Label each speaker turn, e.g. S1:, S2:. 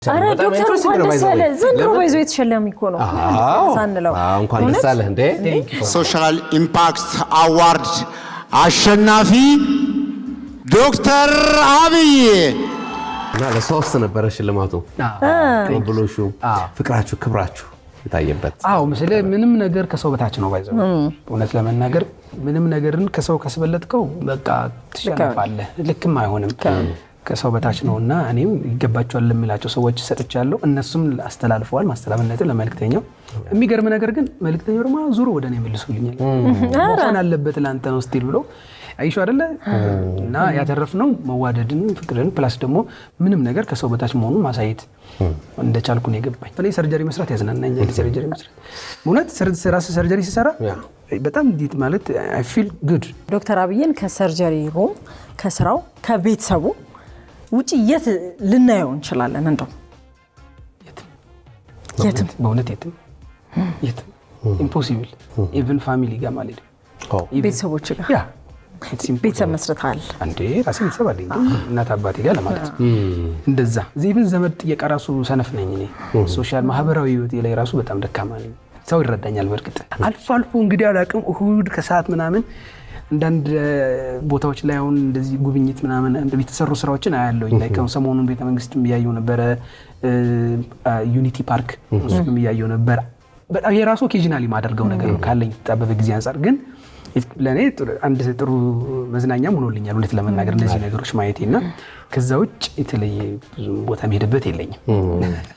S1: አረ ዶክተር ወንደሰለ ዘንድሮ ባይዞ የተሸለመ እኮ ነው ሳንለው
S2: እንኳን ደስ አለህ እንዴ
S3: ሶሻል ኢምፓክት አዋርድ አሸናፊ ዶክተር አብይ
S2: እና ለሶስት ነበር ሽልማቱ ብሎሹ ፍቅራችሁ ክብራችሁ የታየበት
S4: ምስለ ምንም ነገር ከሰው በታች ነው ባይዘው እውነት ለመናገር ምንም ነገርን ከሰው ካስበለጥከው በቃ ትሸነፋለህ ልክም አይሆንም ከሰው በታች ነውና እኔም ይገባቸዋል ለሚላቸው ሰዎች ሰጥቻለሁ እነሱም አስተላልፈዋል ማስተላለፍነትን ለመልክተኛው የሚገርም ነገር ግን መልክተኛው ደግሞ ዙሩ ወደኔ መልሱልኛል ወፋን አለበት ላንተ ነው ስቲል ብሎ አይሹ አይደለ እና ያተረፍነው መዋደድን ፍቅርን ፕላስ ደግሞ ምንም ነገር ከሰው በታች መሆኑን ማሳየት እንደቻልኩ ነው የገባኝ ስለዚህ ሰርጀሪ መስራት ያዝናናኛል ሰርጀሪ መስራት እውነት ሰርጀሪ ሲሰራ በጣም ዲት ማለት አይ ፊል ጉድ
S1: ዶክተር አብይን ከሰርጀሪ ሩም ከስራው ከቤተሰቡ ውጪ የት ልናየው እንችላለን እንደው የትም
S4: በእውነት የትም ኢምፖሲብል ኢቭን ፋሚሊ ጋር ማለት
S1: ቤተሰቦች ጋር ያ ቤተሰብ መስርታል
S4: አንዴ ራሴ ቤተሰብ አለኝ እናት አባቴ ጋር ለማለት እንደዛ ኢቭን ዘመድ የቀራሱ ሰነፍ ነኝ እኔ ሶሻል ማህበራዊ ህይወቴ ላይ ራሱ በጣም ደካማ ነኝ ሰው ይረዳኛል በርግጥ አልፎ እንግዲህ አላቅም እሁድ ከሰዓት ምናምን አንዳንድ ቦታዎች ላይ አሁን እንደዚህ ጉብኝት ምናምን እንደተሰሩ ስራዎችን አያለውኝ ላይ ሰሞኑን ቤተ መንግስትም ያያየው ነበር ዩኒቲ ፓርክ እሱም ያያየው ነበር በጣም የራሱ ኦኬዥናሊ ማደርገው ነገር ነው ካለኝ ተጣበበ ጊዜ አንፃር ግን ለኔ አንድ ጥሩ መዝናኛም ሆኖልኛል እውነት ለመናገር እንደዚህ ነገሮች ማየቴና ከዛ ውጭ የተለየ ብዙ ቦታ መሄድበት የለኝም